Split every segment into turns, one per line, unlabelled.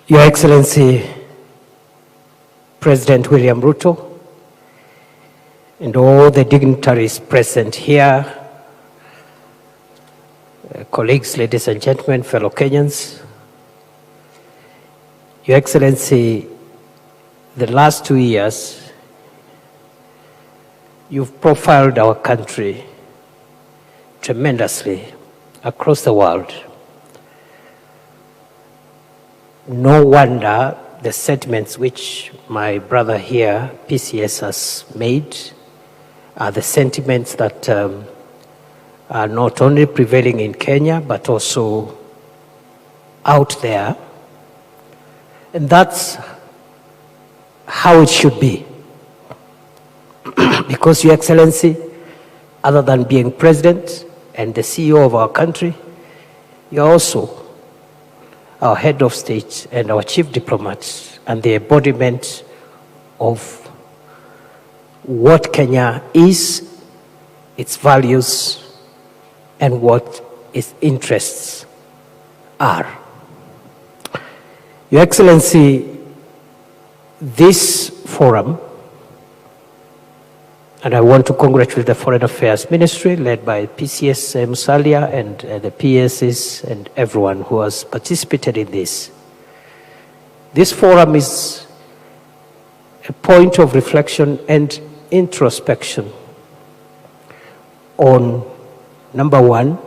Your Excellency, President William Ruto, and all the dignitaries present here, colleagues, ladies and gentlemen, fellow Kenyans, Your Excellency, the last 2 years, you've profiled our country tremendously across the world. No wonder the sentiments which my brother here, PCS, has made are the sentiments that are not only prevailing in Kenya, but also out there. And that's how it should be. Because, Your Excellency, other than being president and the CEO of our country, you're also our head of state and our chief diplomat and the embodiment of what Kenya is, its values, and what its interests are. Your Excellency, this forum, and I want to congratulate the Foreign Affairs Ministry led by PCS Musalia and the PSs and everyone who has participated in this. This forum is a point of reflection and introspection on, number one,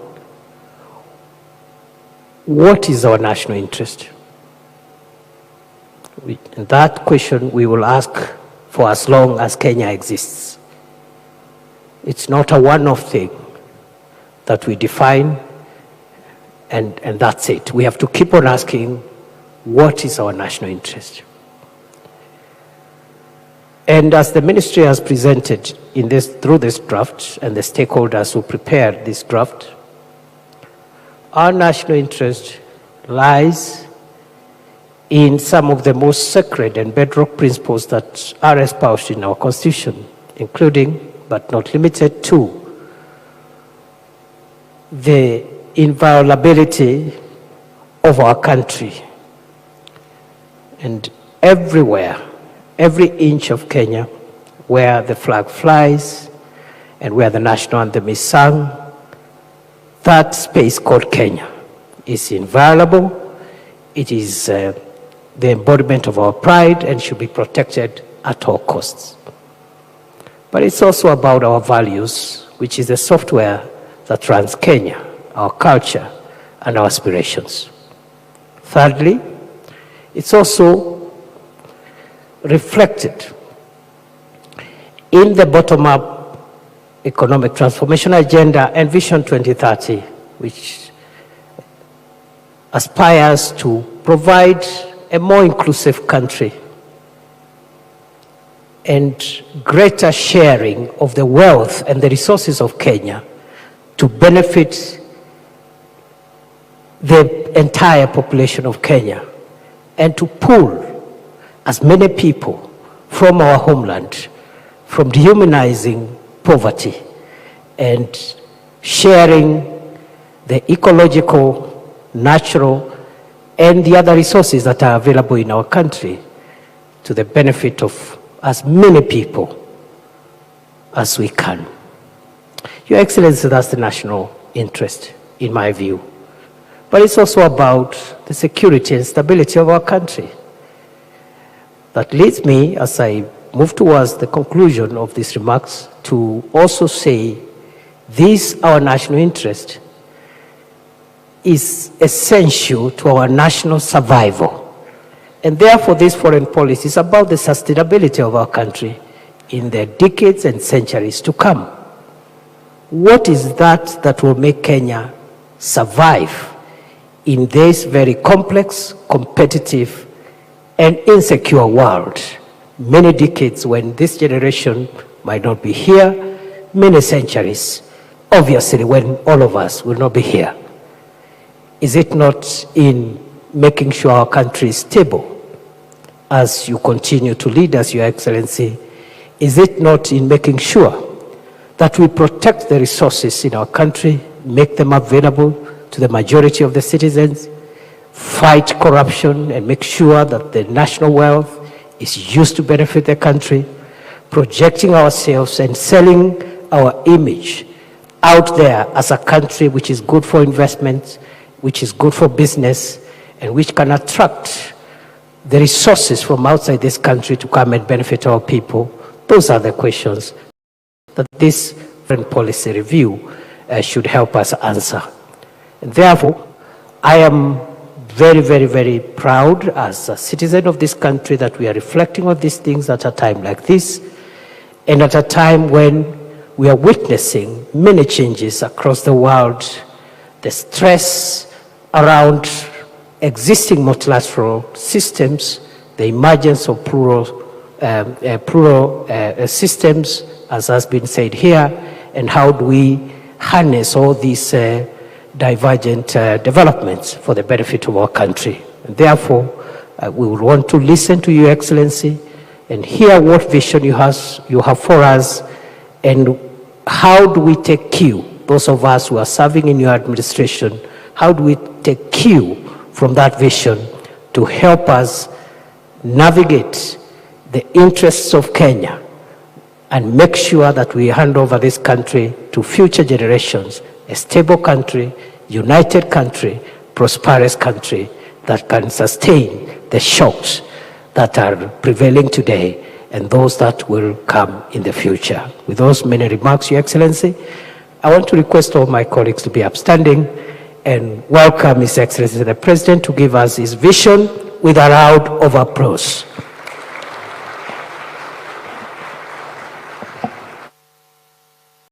what is our national interest? And that question we will ask for as long as Kenya exists. It's not a one-off thing that we define and that's it. We have to keep on asking, what is our national interest? And as the ministry has presented in this, through this draft, and the stakeholders who prepared this draft, our national interest lies in some of the most sacred and bedrock principles that are espoused in our Constitution, including, but not limited to, the inviolability of our country. And everywhere, every inch of Kenya, where the flag flies and where the national anthem is sung, that space called Kenya is inviolable. It is the embodiment of our pride and should be protected at all costs. But it's also about our values, which is the software that runs Kenya, our culture and our aspirations. Thirdly, it's also reflected in the bottom-up economic transformation agenda and Vision 2030, which aspires to provide a more inclusive country and greater sharing of the wealth and the resources of Kenya to benefit the entire population of Kenya and to pull as many people from our homeland, from dehumanizing poverty and sharing the ecological, natural, and the other resources that are available in our country to the benefit of as many people as we can. Your Excellency, that's the national interest, in my view. But it's also about the security and stability of our country. That leads me, as I move towards the conclusion of these remarks, to also say this, our national interest, is essential to our national survival. And therefore, this foreign policy is about the sustainability of our country in the decades and centuries to come. What is that that will make Kenya survive in this very complex, competitive, and insecure world? Many decades when this generation might not be here, many centuries, obviously, when all of us will not be here. Is it not in making sure our country is stable as you continue to lead us, Your Excellency? Is it not in making sure that we protect the resources in our country, make them available to the majority of the citizens, fight corruption and make sure that the national wealth is used to benefit the country, projecting ourselves and selling our image out there as a country which is good for investment, which is good for business, and which can attract the resources from outside this country to come and benefit our people. Those are the questions that this foreign policy review should help us answer. And therefore, I am very, very, very proud as a citizen of this country that we are reflecting on these things at a time like this, and at a time when we are witnessing many changes across the world, the stress around existing multilateral systems, the emergence of plural systems, as has been said here, and how do we harness all these divergent developments for the benefit of our country. And therefore, we would want to listen to Your Excellency and hear what vision you have for us, and how do we take cue, those of us who are serving in your administration, how do we take cue from that vision to help us navigate the interests of Kenya and make sure that we hand over this country to future generations, a stable country, united country, prosperous country that can sustain the shocks that are prevailing today and those that will come in the future. With those many remarks, Your Excellency, I want to request all my colleagues to be upstanding and welcome His Excellency the President to give us his vision with a round of applause.